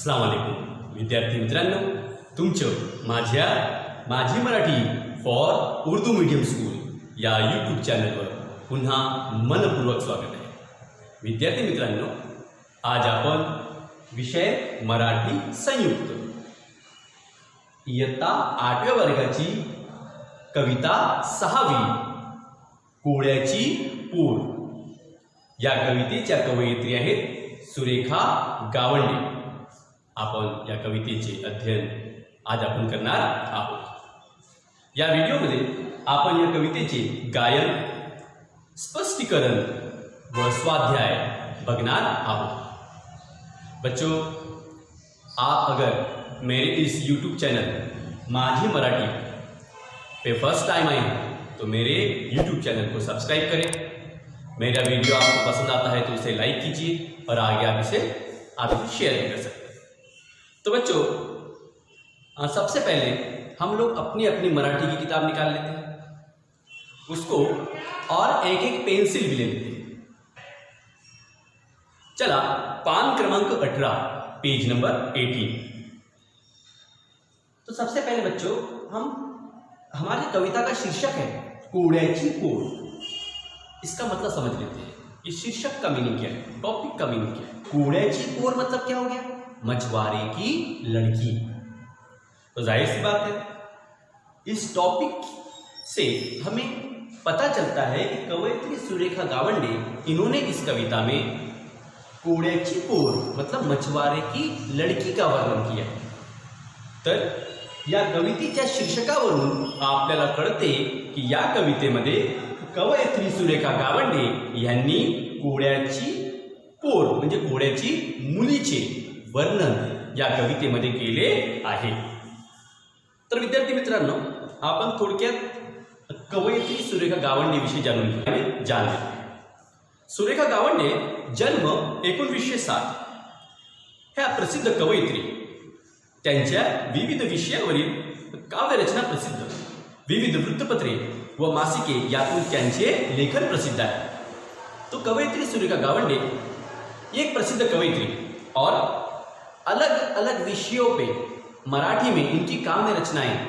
अस्सलाम वालेकुम विद्यार्थी मित्रांनो, तुमचं माझी Marathi for Urdu medium school या यूट्यूब चॅनलवर पुन्हा मनपूर्वक स्वागत आहे. विद्यार्थी मित्रांनो, आज आपण विषय मराठी संयुक्त इयत्ता 8व्या वर्गाची कविता 6वी कोळ्याची पूर या कवितेच्या कवयित्री आहेत सुरेखा गावंडे. आपण या कवितेचे अध्ययन आज आपण करणार आहोत. या व्हिडिओमध्ये आपण या कवितेचे गायन, स्पष्टीकरण व स्वाध्याय बघणार आहोत. बच्चों, आप अगर मेरे इस यूट्यूब चैनल माझी मराठी पे फर्स्ट टाइम आए हैं तो मेरे यूट्यूब चैनल को सब्सक्राइब करें. मेरा वीडियो आपको पसंद आता है तो इसे लाइक कीजिए और आगे आप इसे शेयर भी कर सकते हैं. तो बच्चों, सबसे पहले हम लोग अपनी अपनी मराठी की किताब निकाल लेते हैं, उसको और एक एक पेंसिल भी ले लेते हैं. चला, पान क्रमांक 18, पेज नंबर 18. तो सबसे पहले बच्चों, हमारी कविता का शीर्षक है कोळ्याची पूर. इसका मतलब समझ लेते हैं. ये शीर्षक का मीनिंग क्या है, टॉपिक का मीनिंग क्या है. कोळ्याची पूर मतलब क्या हो गया? मछुआरे की लड़की. तो जाहिर सी बात है, इस टॉपिक से हमें पता चलता है कि कवयित्री सुरेखा गावंडे इन्होंने इस कविता में कोळ्याची पूर मतलब मछुआरे की लड़की का वर्णन किया. तर या कवितेच्या शीर्षकावरून आपल्याला कळते की या कवितेमध्ये कवयित्री सुरेखा गावंडे यांनी कोळ्याची पूर म्हणजे कोळ्याची मुलीचे वर्णन या कवितेमध्ये केले आहे. तर विद्यार्थी मित्रांनो, आपण थोडक्यात कवयित्री सुरेखा गावंडे विषयी जाणले. सुरेखा गावंडे जन्म 1907. ह्या प्रसिद्ध कवयित्री त्यांच्या विविध विषयावरील काव्यरचना प्रसिद्ध, विविध वृत्तपत्रे व मासिके यातून त्यांचे लेखन प्रसिद्ध आहे. तो कवयित्री सुरेखा गावंडे एक प्रसिद्ध कवयित्री और अलग अलग विषयों पे मराठी में इनकी काव्य रचनाएं,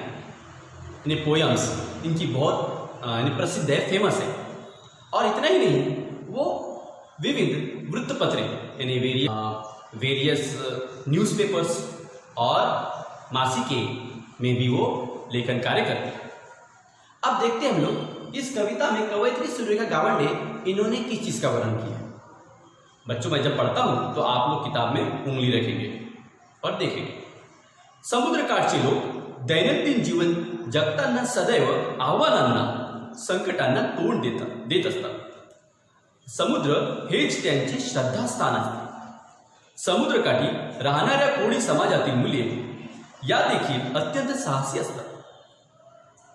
इन्हें पोयम्स इनकी बहुत प्रसिद्ध है, फेमस है. और इतना ही नहीं, वो विविध वृत्तपत्रे यानी वेरियस न्यूज़पेपर्स और मासिके में भी वो लेखन कार्य करते हैं. अब देखते हैं हम लोग इस कविता में कवयित्री सुरेखा गावंडे इन्होंने किस चीज़ का वर्णन किया. बच्चों, मैं जब पढ़ता हूँ तो आप लोग किताब में उंगली रखेंगे और देखेंगे. समुद्रकाठचे लोक दैनंदिन जीवन जगताना सदैव आव्हानांना, संकटांना तोंड देत असतात. समुद्र हेच त्यांचे श्रद्धास्थान असते. समुद्रकाठी राहणाऱ्या कोळी समाजातील मुले या देखील अत्यंत साहसी असतात.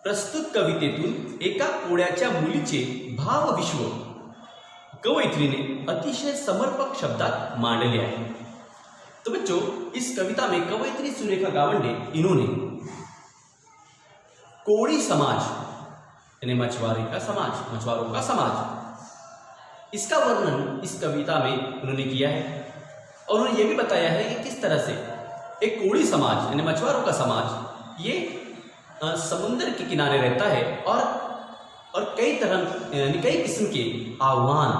प्रस्तुत कवितेतून एका कोळ्याच्या मुलीचे भावविश्व कवयित्रीने अतिशय समर्पक शब्दात मांडले आहे. तो बच्चों, इस कविता में कवयित्री सुरेखा गावंडे इन्होंने कोळी समाज यानी मछुआरों का समाज, इसका वर्णन इस कविता में उन्होंने किया है. और उन्होंने ये भी बताया है कि किस तरह से एक कोळी समाज यानी मछुआरों का समाज ये समुद्र के किनारे रहता है और कई किस्म के आह्वान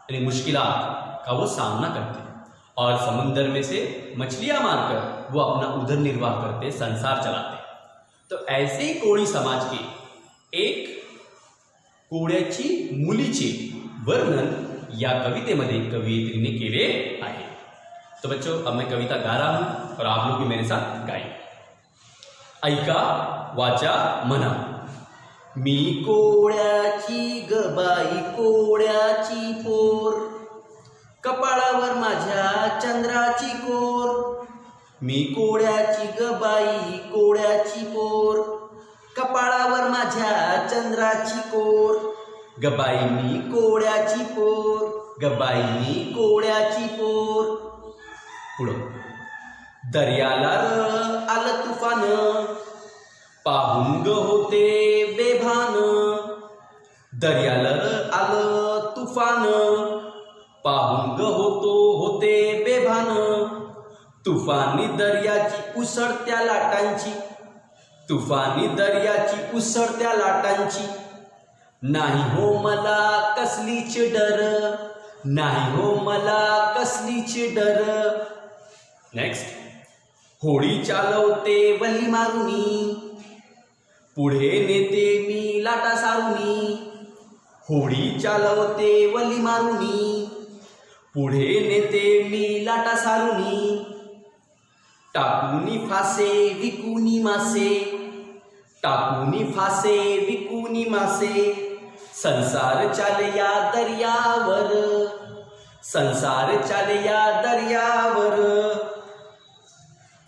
यानी मुश्किलात का वो सामना करते हैं. और समुद्र में से मछलियां मारकर वो अपना उदर निर्वाह करते, संसार चलाते. तो ऐसे ही कोळी समाज के एक कोळ्याची मुलीचे वर्णन या कवितेमध्ये कवयित्रीने केले आहे. तो बच्चों, अब मैं कविता गा रहा हूं और आप लोग भी मेरे साथ गाएं. ऐका वाचा म्हणा. मी कोळ्याची ग बाई कोळ्याची पोर, कपाळावर माझ्या चंद्राची कोर. मी कोळ्याची ग बाई कोळ्याची पोर, कपाळावर माझ्या चंद्राची कोर. ग बाई मी कोळ्याची पोर, ग बाई मी कोळ्याची पोर. पुढं. दर्याला आलं तुफान, पाहून ग होते बेभान. दर्याला आलं तुफान, पाहून ग होते बेभान. तुफानी दर्याची उसळत्या लाटांची, तुफानी दर्याची उसळत्या लाटांची, नाही हो मला कसलीच डर, नाही हो मला कसलीच डर. नेक्स्ट. होडी चालवते वल्ली मारुनी, पुढे नेते मी लाटा सारुनी, होडी चालवते वल्ली मारुनी, पुढे नेते मी लाटा सारुनी, टाकुनी फासे विकुनी मासे, टाकुनी फासे विकुनी मासे, संसार चाले या दर्यावर, संसार चाले या दर्यावर,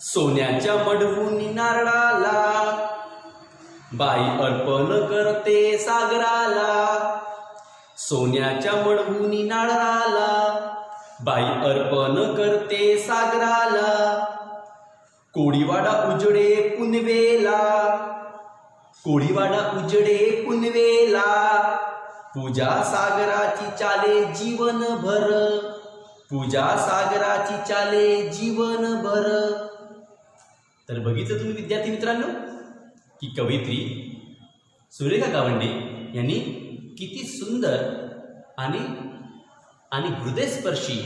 सोन्याच्या मढवुनी नारळाला, बाई अर्पण करते सागराला, सोन्याच्या मढवुनी नारळाला, बाई अर्पण करते सागराला, कोळीवाडा उजडे पुनवेला, कोळीवाडा उजडे पुनवेला, पूजा सागराची चाले जीवनभर, पूजा सागराची चाले जीवनभर. तर बघितलं तुम्ही विद्यार्थी मित्रांनो की कवयित्री सुरेखा गावंडे यांनी किती सुंदर आणि हृदयस्पर्शी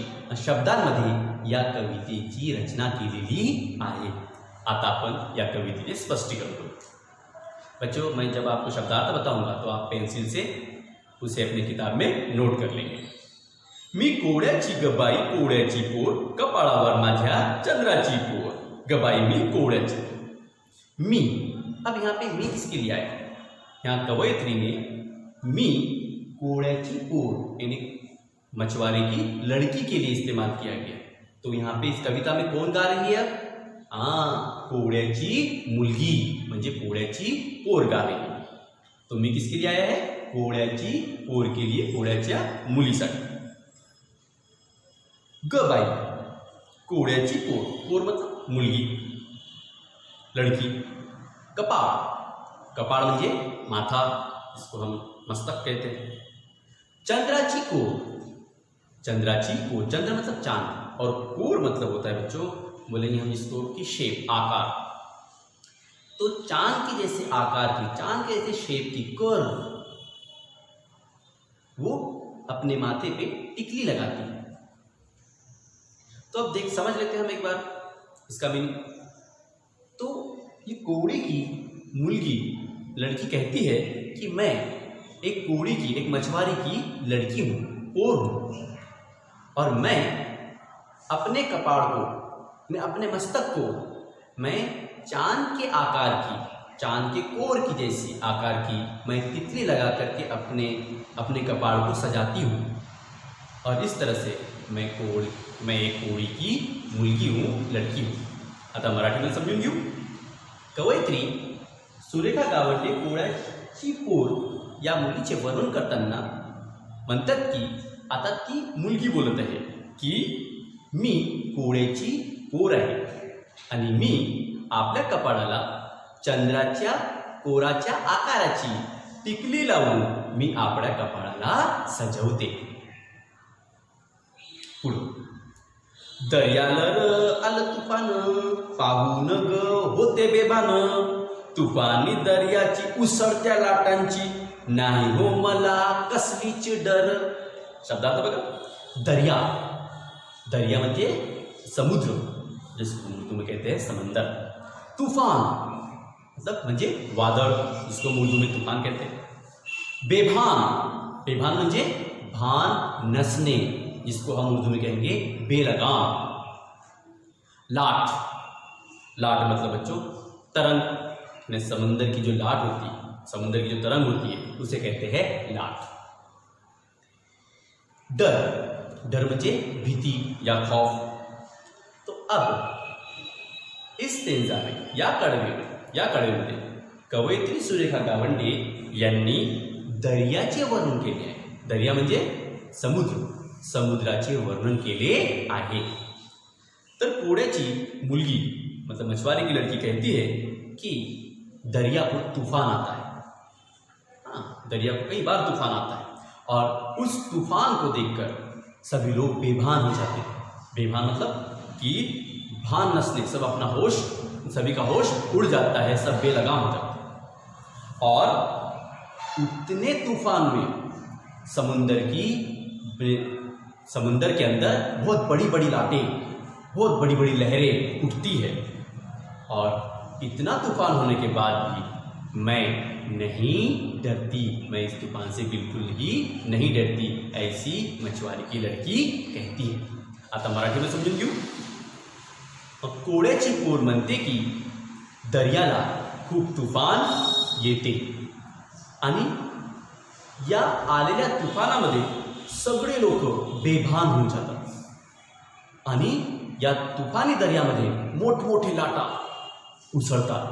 शब्दांमध्ये या कवितेची रचना केलेली आहे. आता आपण या कवितेचे स्पष्टीकरण करू. बच्चों, मैं जब आपको शब्दार्थ बताऊंगा तो आप पेंसिल से उसे अपनी किताब में नोट कर लेंगे. मी कोड्याची गबाई कोड्याची पोर, कपाळावर माझ्या चंद्राची पोर, गबाई मी कोड्याची. मी, अब यहाँ पे मी किसके लिए आया? यहाँ कवयित्री ने मी कोड्याची पोर यानी मछुआरे की लड़की के लिए इस्तेमाल किया गया. तो यहाँ पे इस कविता में कौन गा रही है? कोड्याची मुलगी म्हणजे कोड्याची पोर गा रही है. तो मी किसके लिए आया है? कोड्याची पोर के लिए, कोड्याच्या मुलीसाठी. गबाई कोड्याची पोर, पोर मतलब मुलगी, लड़की. कपाळ, कपाळ म्हणजे माथा, इसको हम मस्तक कहते हैं. चंद्राची कोर, चंद्राची कोर, चंद्र मतलब चांद और कोर मतलब होता है बच्चों, बोलेंगे हम इसको कि शेप, आकार. तो चांद की जैसे आकार की, चांद के जैसे शेप की कर्व, वो अपने माथे पे टिकली लगाती है. तो अब देख समझ लेते हैं हम एक बार इसका मीनिंग. तो ये कोड़ी की मुलगी लड़की कहती है कि मैं एक कोड़ी की, एक मछुआरे की लड़की हूँ, पोर हूँ, और मैं अपने कपाड़ को, मैं अपने मस्तक को मैं चांद के आकार की, चांद के कोर की जैसी आकार की मैं तितली लगा करके अपने कपाड़ को सजाती हूँ. और इस तरह से मैं एक कोड़ी की मुलगी हूँ, लड़की हूँ. आता मराठीमध्ये समजून घेऊ. कवयित्री सुरेखा गावंडे कोड्याची पोर या मुलीचे वर्णन करताना म्हणतात की आता ती मुलगी बोलत आहे की मी कोड्याची पोर आहे आणि मी आपल्या कपाळाला चंद्राच्या कोराच्या आकाराची टिकली लावून मी आपल्या कपाळाला सजवते. पुढे. दर्यालर आलं तुफान, पाहून ग होते बेभान, तुफानी दर्याची उसळत्या लाटांची, नाही हो मला कसलीच डर. शब्दार्थ बघा. दर्या, दर्या म्हणजे समुद्र, जिसको तुम्ही कहते हैं समंदर. तूफान मतलब म्हणजे वादळ, जिसको उर्दू में तूफान कहते हैं. बेभान, बेभान म्हणजे भान नसणे, जिसको हम उर्दू में कहेंगे बेलगाम. लाट, लाट मतलब बच्चों तरंग, समंदर की जो लाट होती है, समंदर की जो तरंग होती है उसे कहते हैं लाट. डर, डर म्हणजे भीती या खौफ. तो अब इस स्टेंजा में या कड़वेमध्ये कवयित्री सुरेखा गावंडे यांनी दर्याचे वर्णन केले आहे. दर्या म्हणजे समुद्र, समुद्राचे वर्णन केले आहे. तर कोड्याची मुलगी मतलब मछुआरे की लड़की कहती है कि दरिया को तूफान आता है. दरिया को कई बार तूफान आता है और उस तूफान को देखकर सभी लोग बेभान हो जाते हैं. बेभान मतलब कि भान नसने, सब अपना होश, सभी का होश उड़ जाता है, सब बेलगाम हो जाता है। और उतने तूफान में समुंदर के अंदर बहुत बड़ी बड़ी लाटें, बहुत बड़ी बड़ी लहरें उठती है। और इतना तूफान होने के बाद भी मैं नहीं डरती, मैं इस तूफान से बिल्कुल ही नहीं डरती, ऐसी मछुआरे की लड़की कहती है। आता मराठी में समजून घेऊ। कोड्याची पोर म्हणते की दर्याला खूप तुफान येते आणि या आलेल्या तुफानामध्ये सगळे लोक बेभान होऊन जातात आणि या तुफानी दर्यामध्ये मोठमोठे लाटा उसळतात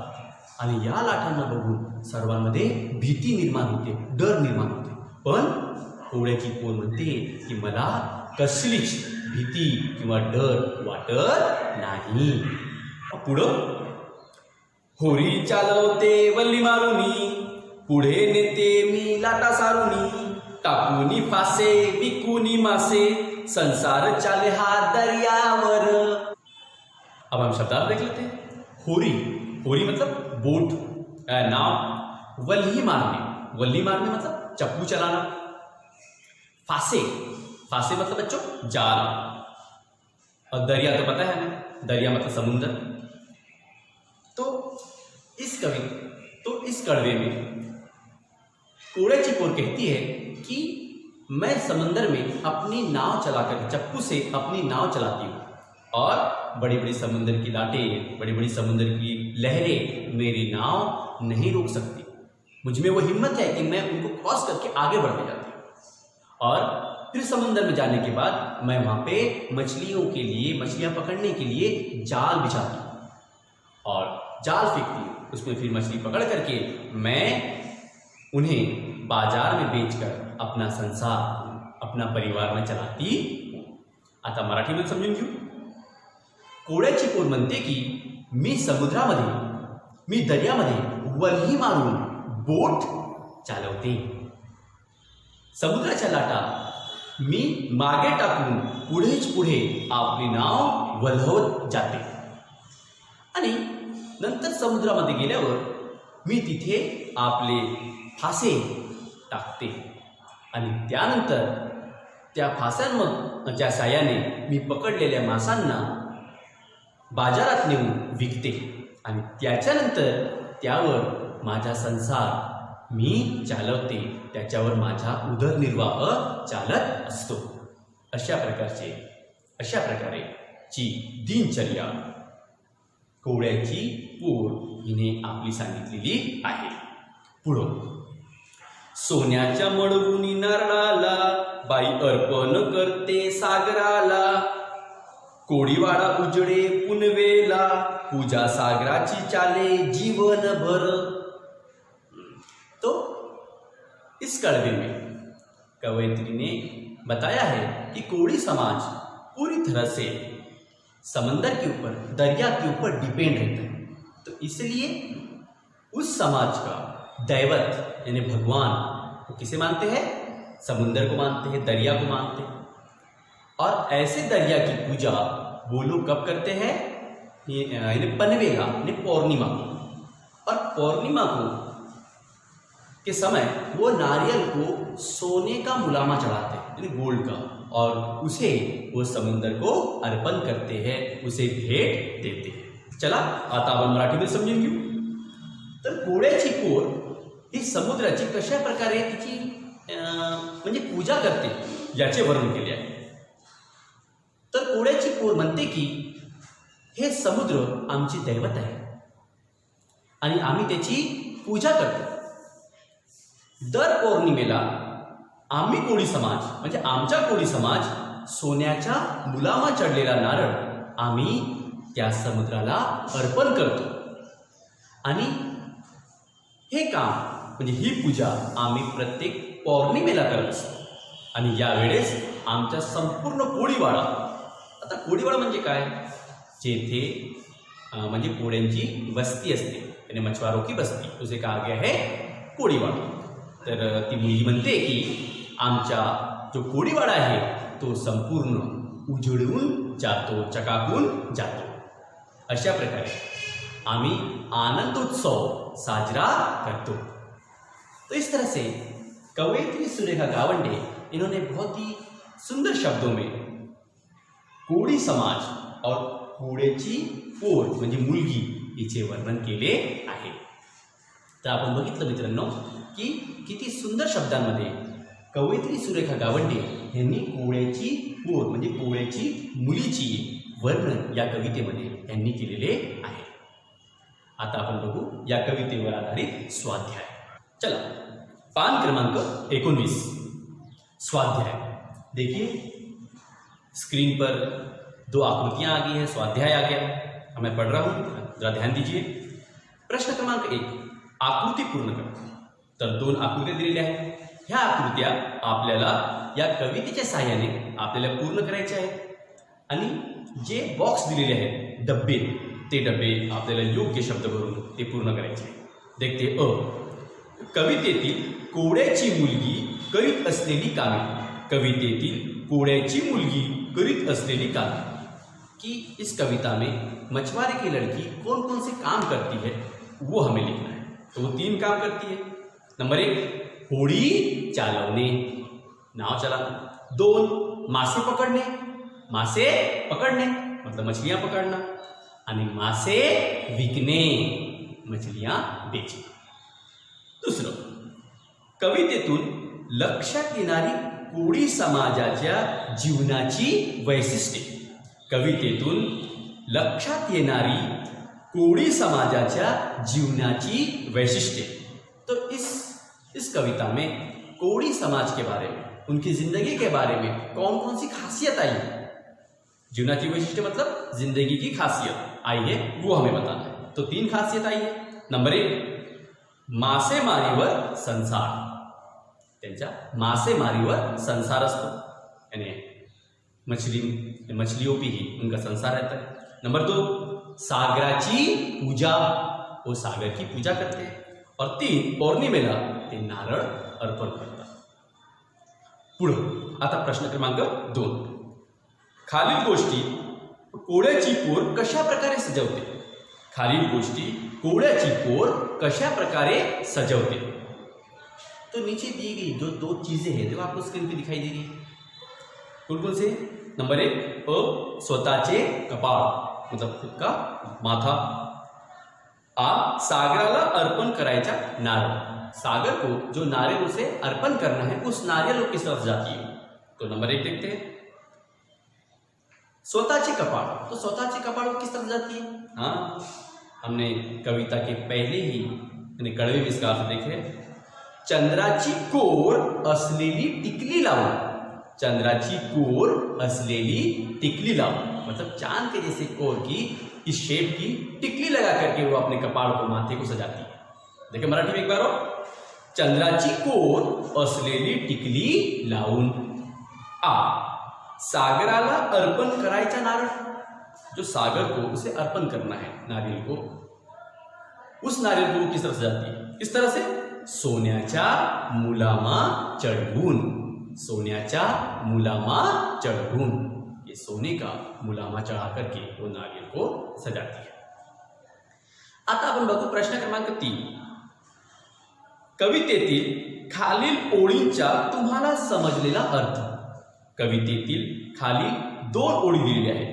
आणि या लाटांना बघून सर्वांमध्ये भीती निर्माण होते, डर निर्माण होते। पण कोड्याची पोर म्हणते की मला कसलीच भीती किंवा डर वाटत नाही। पुढं होरी चालवते वल्ली मारुनी, पुढे नेते मी लाटा सारुनी, टाकुनी फासे विकुनी मासे, संसार चाले हा दर्यावर। अब हम शब्दार्थ देख लेते हैं। होरी, होरी मतलब बोट, नाव। वल्ली मारने, वल्ली मारने मतलब चप्पू चलाना। फासे, फासे मतलब बच्चों जाल। और दरिया तो पता है हमें, दरिया मतलब समुद्र। तो इस कड़वे में कोड्याची पोर कहती है कि मैं समंदर में अपनी नाव चलाकर, चप्पू से अपनी नाव चलाती हूँ और बड़ी बड़ी समुद्र की लाटें, बड़ी बड़ी समुद्र की लहरें मेरी नाव नहीं रोक सकती। मुझ में वो हिम्मत है कि मैं उनको क्रॉस करके आगे बढ़ते जाती हूँ। और फिर समुद्र में जाने के बाद मैं वहाँ पे मछलियों के लिए, मछलियाँ पकड़ने के लिए जाल बिछाती हूँ और जाल फेंकती हूँ। उसमें फिर मछली पकड़ करके मैं उन्हें बाजार में बेचकर अपना संसार, अपना परिवार में चलाती हूँ। आता मराठी में समजून घेऊ। कोड्याची पोर म्हणते की मी समुद्रामध्ये, मी दर्यामध्ये वल्ही मारून बोट चालवते। समुद्राच्या लाटा मी मागे टाकून पुढेच पुढे आपली नाव वल्हवत जाते आणि नंतर समुद्रामध्ये गेल्यावर मी तिथे आपले फासे टाकते आणि त्यानंतर त्या फास्यांच्या साहाय्याने मी पकडलेल्या मासांना बाजारात नेऊन विकते आणि त्याच्यानंतर त्यावर माझा संसार मी चालवते, त्याच्यावर माझा उदरनिर्वाह चालत असतो। अशा प्रकारे ची दिनचर्या कोड्याची पोर हिने आपली सांगितलेली आहे। पुढं सोन्याच्या मडवुनी नारळाला, बाई अर्पण करते सागराला, कोडीवाडा उजडे पुनवेला, पूजा सागराची चाले जीवनभर। तो इस कड़वे में कवयित्री ने बताया है कि कोड़ी समाज पूरी तरह से समंदर के ऊपर, दरिया के ऊपर डिपेंड रहता है। तो इसलिए उस समाज का दैवत यानी भगवान वो किसे मानते हैं? समुंदर को मानते हैं, दरिया को मानते हैं। और ऐसे दरिया की पूजा वो लोग कब करते हैं? यानी पनवेला यानी पौर्णिमा को। और पौर्णिमा को के समय वो नारियल को सोने का मुलामा चढ़ाते हैं यानी गोल्ड का, और उसे वो समुंदर को अर्पण करते हैं, उसे भेंट देते हैं। चला आता आपण मराठीमध्ये समजून घेऊ। तर कोड्याची पोर ही समुद्राची कशा प्रकारे तिची म्हणजे पूजा करते याचे वर्णन केले आहे। तर कोड्याची पोर म्हणते की हे समुद्र आमची दैवत आहे आणि आम्ही त्याची पूजा करतो। दर पौर्णिमेला आम्ही कोळी समाज म्हणजे आमचा कोळी समाज सोन्याचा मुलामा चढलेला नारळ आम्ही त्या समुद्राला अर्पण करतो आणि हे काम म्हणजे ही पूजा आम्ही प्रत्येक पौर्णिमेला करत असतो। आणि यावेळेस आमचा संपूर्ण कोळीवाडा, आता कोळीवाडा म्हणजे काय? जेथे म्हणजे कोळ्यांची वस्ती असते यानी मछुआरों की बस्ती, उसे कहा गया है कोळीवाडा। तर ती मुलगी म्हणते की आमचा जो कोळीवाडा आहे तो संपूर्ण उजळून जातो, चकाकून जातो। अशा प्रकारे आम्ही आनंदोत्सव साजरा करतो। तो इस तरह से कवयित्री सुरेखा गावंडे इन्होंने बहुत ही सुंदर शब्दों में कोळी समाज और कोळ्याची पोर म्हणजे मुलगी हिचे वर्णन केले आहे। तर आपण बघितलं मित्रांनो की किती सुंदर शब्दांमध्ये कवयित्री सुरेखा गावंडे यांनी कोळ्याची पोर म्हणजे कोळ्याची मुलीची वर्णन या कवितेमध्ये यांनी केलेले आहे। आता आपण बघू या कवितेवर आधारित स्वाध्याय। चला, पान क्रमांक 19 स्वाध्याय। देखिए स्क्रीन पर 2 आकृतियां आ गई हैं, स्वाध्याय आ गया। मैं पढ़ रहा हूं, जरा ध्यान दीजिए। प्रश्न क्रमांक 1, आकृती पूर्ण करा। तर 2 आकृत्या दिलेल्या आहेत। ह्या आकृत्या आपल्याला या कवितेच्या सहाय्याने आपल्याला पूर्ण करायच्या आहेत आणि जे बॉक्स दिलेले आहेत डब्बे, ते डब्बे आपल्याला योग्य शब्द भरून ते पूर्ण करायचे आहेत। देखते अ, कवितेतील कोळ्याची मुलगी करीत असलेली कामे। कवितेतील कोळ्याची मुलगी करीत असलेली कामे कि इस कविता में मछुआरे की लड़की कौन कौन से काम करती है वो हमें लिखना है। तो वो 3 काम करती है। नंबर 1 होडी चालवणे, नाव चलाना। 2 मासे पकडणे, मासे पकडणे मतलब मछलियां पकड़ना, आणि मासे विकणे, मछलियां बेचणे। दुसरं, कवितेतून लक्षात येणारी कोळी समाजाच्या जीवनाची वैशिष्ट्ये। कवितेतून लक्षात येणारी कोळी समाजाच्या जीवनाची वैशिष्ट्ये। तो इस कविता में कोळी समाज के बारे में, उनकी जिंदगी के बारे में कौन कौन सी खासियत आई है, जीवनाची वैशिष्ट्य मतलब जिंदगी की खासियत आई है, वो हमें बताना है। तो 3 खासियत आई है। नंबर 1 मासेमारीवर संसार, त्यांच्या मासेमारीवर संसार असतो, यानी मछलियों पे ही उनका संसार रहता है। नंबर 2 सागराची पूजा, वो सागर की पूजा करते हैं। और 3 पौर्णिमेला ते नारळ अर्पण करतात। पुढं आता प्रश्न क्रमांक 2, खालील गोष्टी कोळ्याची पोर कशा प्रकारे सजवते। खालील गोष्टी कोळ्याची पोर कशा प्रकारे सजवते। तो नीचे दी गई जो 2 चीजें हैं जो आपको स्क्रीन पे दिखाई दे रही है, कौन कौन से। नंबर 1 स्वतःचे कपाळ मतलब खुद का माथा। सागराला अर्पण करायचा नारळ, सागर को जो नारियल उसे अर्पण करना है उस नारियल किस तरफ जाती है। तो नंबर 1 देखते हैं, स्वतःचे कपाळ। तो स्वतःचे कपाळ किस तरफ जाती है। हाँ, हमने कविता के पहले ही कड़वे विस्तार से देखे, चंद्राची कोर असलेली टिकली लावून, चंद्राची कोर असलेली टिकली लावून मतलब चांद के जैसे कोर की इस शेप की टिकली लगा करके वो अपने कपाळ को, माथे को सजाती है। देखिए मराठी में एक बार और, चंद्राची कोर असलेली टिकली लावून। सागराला अर्पण करायचा नारळ, जो सागर को उसे अर्पण करना है नारियल को, उस नारियल को वो किस तरह से जाती है, किस तरह से, सोन्याच्या मुलामा चढ़ून, सोन्याच्या मुलामा चढ़ून, ये सोने का मुलामा चढ़ा करके वो नारियल को सजाती है। आता आपण बघू प्रश्न क्रमांक 3, कवितेतील खालील ओळींचा तुम्हाला समजलेला अर्थ। कवितेतील खाली 2 ओळी दिलेल्या आहेत,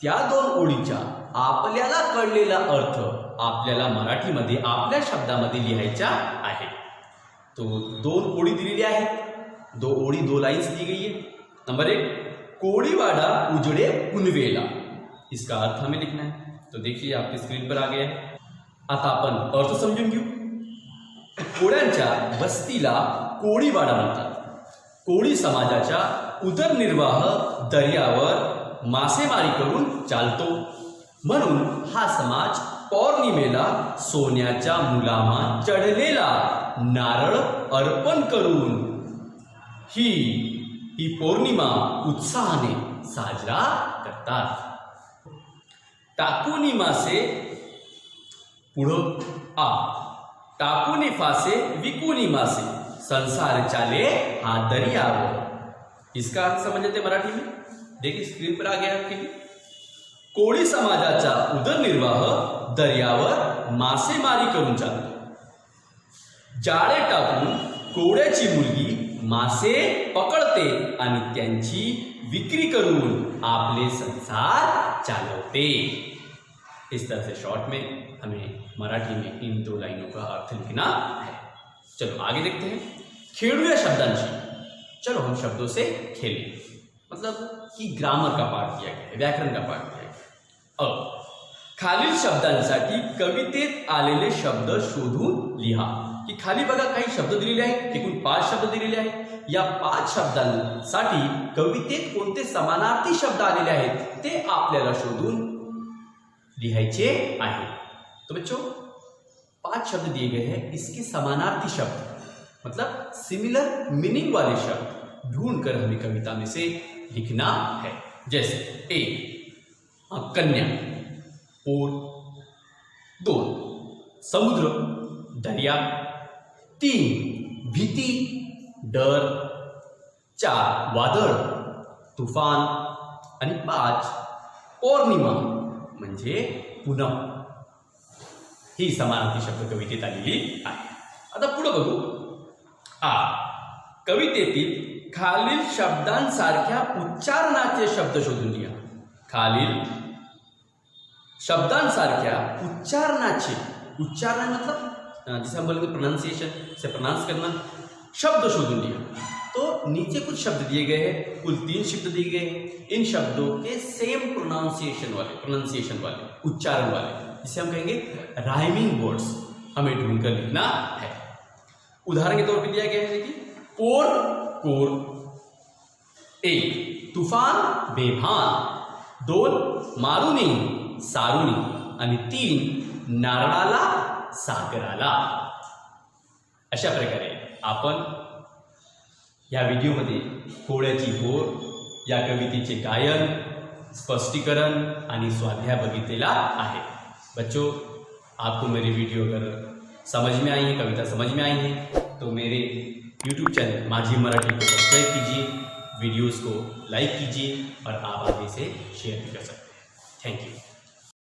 त्या 2 ओळींचा आपल्याला कळलेला अर्थ आपल्याला मराठीमध्ये आपल्या शब्दामध्ये लिहायचा आहे। तो 2 ओळी दिलेल्या आहेत, 2 ओळी 2 लाइन्स दी गई है। नंबर 1 कोळीवाडा उजड़े पुनवेला, इसका अर्थ हमें लिखना है। तो देखिए आपकी स्क्रीन पर आ गया है। आता आपण अर्थ समजून घेऊ। कोळ्यांच्या वस्तीला कोळीवाडा म्हणतात। कोळी समाजाच्या उदरनिर्वाह दर्यावर मासेमारी करून चालतो, म्हणून हा समाज पौर्णिमेला सोन्याच्या मुलामा चढलेला नारळ अर्पण करून ही पौर्णिमा उत्साहाने साजरा करतात। टाकुनी मासे पुढं टाकुनी फासे विकुनी मासे, संसार चाले हा दरियावर। इसका अर्थ समझ लेते मराठी में, देखिए स्क्रीन पर आ गया आपके लिए। कोळी समाजाचा उदरनिर्वाह दर्यावर मासेमारी करून चालतो. जाळे टाकून कोळ्याची मुलगी मासे पकडते आणि त्यांची विक्री करून आपले संसार चालवते. इस तरह से शॉर्ट में हमें मराठी में इन 2 लाइनों का अर्थ लिखना है. चलो आगे देखते हैं. खेळूया शब्दांची. चलो हम शब्दों से खेलें. मतलब कि ग्रामर का पाठ दिया गया है, व्याकरण का पाठ दिया गया है. खालील शब्दांसाठी कवितेत आलेले शब्द शोधून लिहा. की खाली बघा काही शब्द दिलेले आहेत, एकूण 5 शब्द दिलेले आहेत. या 5 शब्दांसाठी कवितेत कोणते समानार्थी शब्द आलेले आहेत ते आपल्याला शोधून लिहायचे आहे. तो बच्चों 5 शब्द दिए गए हैं, इसके समानार्थी शब्द मतलब सिमिलर मीनिंग वाले शब्द ढूंढकर हमें कविता में से लिखना है. जैसे 1 कन्या और 2 समुद्र दरिया, 3 भीती डर, 4 वादळ तुफान आणि 5 पौर्णिमा म्हणजे पुनम. ही समानार्थी शब्द कवितेत आलेली आहे. आता पुढे बघू. कवितेतील खालील शब्दांसारख्या उच्चारणाचे शब्द शोधून लिहा. खालील शब्दांसारख्या उच्चारणाचे, उच्चारण मतलब जिसे हम बोलेंगे प्रोनाउंसिएशन से प्रोनाउंस करना, शब्द शोधून लिया. तो नीचे कुछ शब्द दिए गए हैं, कुल 3 शब्द दिए गए हैं. इन शब्दों के सेम प्रोनाउंसिएशन वाले उच्चारण वाले, जिसे हम कहेंगे राइमिंग वर्ड्स, हमें ढूंढकर लिखना है. उदाहरण के तौर पर दिया गया है. देखिए पोर कोर, 1 तूफान बेभान, 2 मारुनी सारुनी आणि 3 नारळाला सागराला. अशा प्रकारे आपण या व्हिडिओमध्ये कोळ्याची पोर या कवितेचे गायन, स्पष्टीकरण आणि स्वाध्याय बघितलेला आहे. बच्चों, आपको मेरी वीडियो अगर समझ में आई है, कविता समझ में आई है, तो मेरे YouTube चैनल माझी मराठी को सब्सक्राइब कीजिए, वीडियोस को लाइक कीजिए और आप आगे से शेयर भी कर सकते हैं. Thank you.